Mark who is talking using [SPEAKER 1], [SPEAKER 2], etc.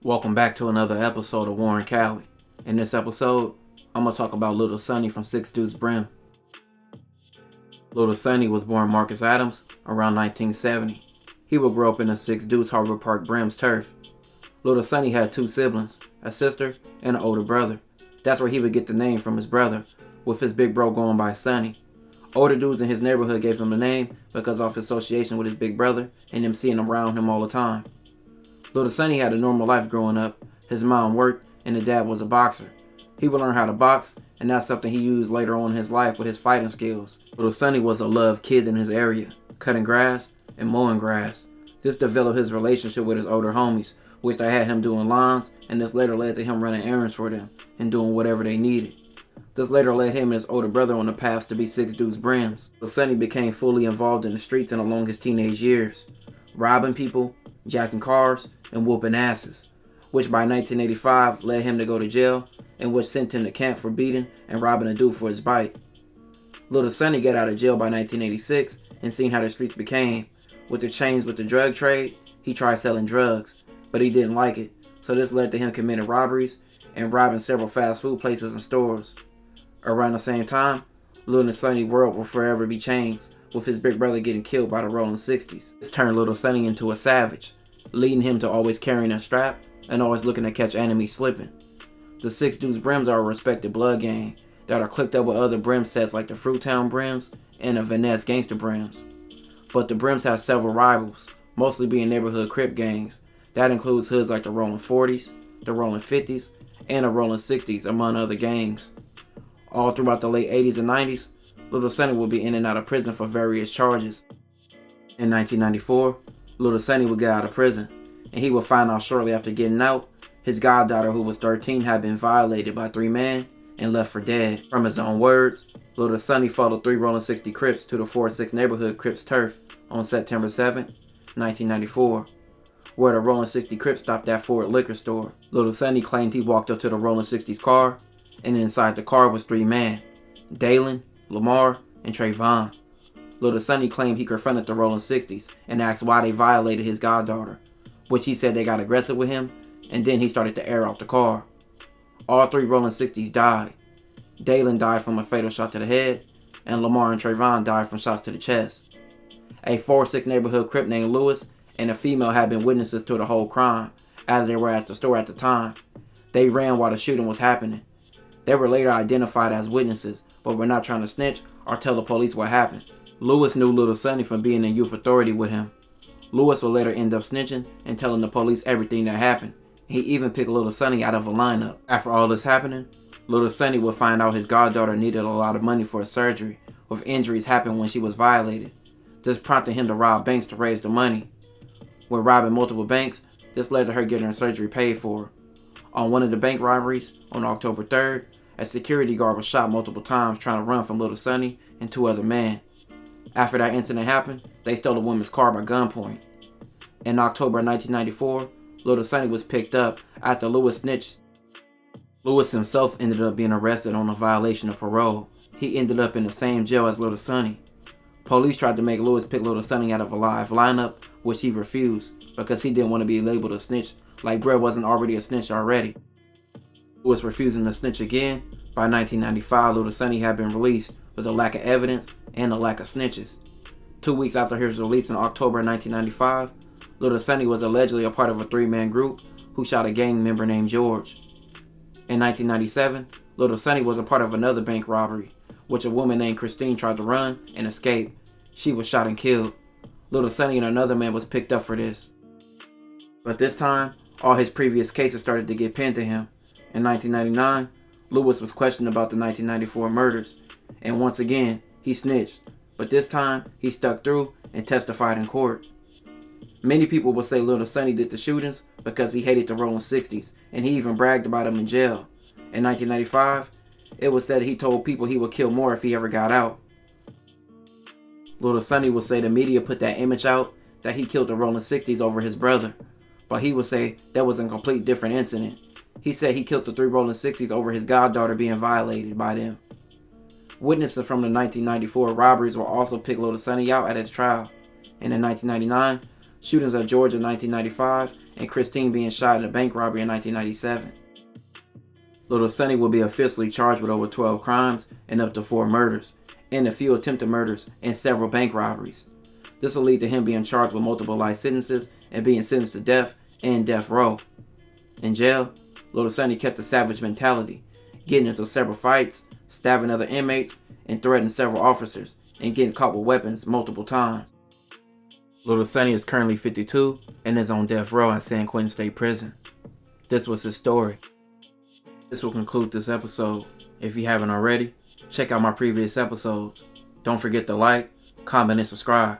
[SPEAKER 1] Welcome back to another episode of Warren Cali. In this episode, I'm going to talk about Lil Sonny from 6 Deuce Brim. Lil Sonny was born Marcus Adams around 1970. He would grow up in the 6 Deuce Harvard Park Brim's turf. Lil Sonny had two siblings, a sister and an older brother. That's where he would get the name from his brother, with his big bro going by Sonny. Older dudes in his neighborhood gave him the name because of his association with his big brother and them seeing around him all the time. Lil Sonny had a normal life growing up. His mom worked and his dad was a boxer. He would learn how to box, and that's something he used later on in his life with his fighting skills. Lil Sonny was a loved kid in his area, cutting grass and mowing grass. This developed his relationship with his older homies, which they had him doing lines, and this later led to him running errands for them and doing whatever they needed. This later led him and his older brother on the path to be 6 Deuce Brims. Lil Sonny became fully involved in the streets and along his teenage years, robbing people, jacking cars, and whooping asses, which by 1985 led him to go to jail and which sent him to camp for beating and robbing a dude for his bike. Lil Sonny got out of jail by 1986 and seen how the streets became. With the chains with the drug trade, he tried selling drugs, but he didn't like it, so this led to him committing robberies and robbing several fast food places and stores. Around the same time, Lil Sonny's world will forever be changed, with his big brother getting killed by the Rollin 60s. This turned Lil Sonny into a savage, leading him to always carrying a strap and always looking to catch enemies slipping. The 6 Deuce Brims are a respected blood gang that are clicked up with other Brim sets like the Fruitown Brims and the Vanessa Gangsta Brims. But the Brims have several rivals, mostly being neighborhood Crip gangs. That includes hoods like the Rollin 40s, the Rollin 50s, and the Rollin 60s, among other gangs. All throughout the late 80s and 90s, Lil Sonny would be in and out of prison for various charges. In 1994, Lil Sonny would get out of prison, and he would find out shortly after getting out, his goddaughter who was 13 had been violated by 3 men and left for dead. From his own words, Lil Sonny followed 3 Rollin 60 Crips to the 4-6 neighborhood Crips turf on September 7, 1994, where the Rollin 60 Crips stopped at Ford liquor store. Lil Sonny claimed he walked up to the Rollin 60's car, and inside the car was 3 men, Dalen, Lamar, and Trayvon. Lil Sonny claimed he confronted the Rollin 60s and asked why they violated his goddaughter, which he said they got aggressive with him, and then he started to air out the car. All 3 Rollin 60s died. Dalen died from a fatal shot to the head, and Lamar and Trayvon died from shots to the chest. A 4-6 neighborhood Crip named Lewis and a female had been witnesses to the whole crime, as they were at the store at the time. They ran while the shooting was happening. They were later identified as witnesses, but were not trying to snitch or tell the police what happened. Lewis knew Lil Sonny from being in youth authority with him. Lewis would later end up snitching and telling the police everything that happened. He even picked Lil Sonny out of a lineup. After all this happening, Lil Sonny would find out his goddaughter needed a lot of money for a surgery, with injuries happening when she was violated. This prompted him to rob banks to raise the money. With robbing multiple banks, this led to her getting her surgery paid for. On one of the bank robberies, on October 3rd, a security guard was shot multiple times trying to run from Lil Sonny and 2 other men. After that incident happened, they stole the woman's car by gunpoint. In October 1994, Lil Sonny was picked up after Lewis snitched. Lewis himself ended up being arrested on a violation of parole. He ended up in the same jail as Lil Sonny. Police tried to make Lewis pick Lil Sonny out of a live lineup, which he refused because he didn't want to be labeled a snitch, like Brim wasn't already a snitch already. Lewis refusing to snitch again. By 1995, Lil Sonny had been released with a lack of evidence and a lack of snitches. 2 weeks after his release in October 1995, Lil Sonny was allegedly a part of a 3-man group who shot a gang member named George. In 1997, Lil Sonny was a part of another bank robbery, which a woman named Christine tried to run and escape. She was shot and killed. Lil Sonny and another man was picked up for this. But this time, all his previous cases started to get pinned to him. In 1999, Lewis was questioned about the 1994 murders, and once again, he snitched, but this time, he stuck through and testified in court. Many people will say Lil Sonny did the shootings because he hated the Rollin 60s, and he even bragged about them in jail. In 1995, it was said he told people he would kill more if he ever got out. Lil Sonny will say the media put that image out that he killed the Rollin 60s over his brother, but he would say that was a complete different incident. He said he killed the 3 Rollin 60s over his goddaughter being violated by them. Witnesses from the 1994 robberies will also pick Lil Sonny out at his trial. And in 1999, shootings at Georgia in 1995, and Christine being shot in a bank robbery in 1997. Lil Sonny will be officially charged with over 12 crimes and up to 4 murders, and a few attempted murders and several bank robberies. This will lead to him being charged with multiple life sentences and being sentenced to death and death row. In jail, Lil Sonny kept a savage mentality, getting into several fights, stabbing other inmates, and threatening several officers, and getting caught with weapons multiple times. Lil Sonny is currently 52 and is on death row at San Quentin State Prison. This was his story. This will conclude this episode. If you haven't already, check out my previous episodes. Don't forget to like, comment, and subscribe.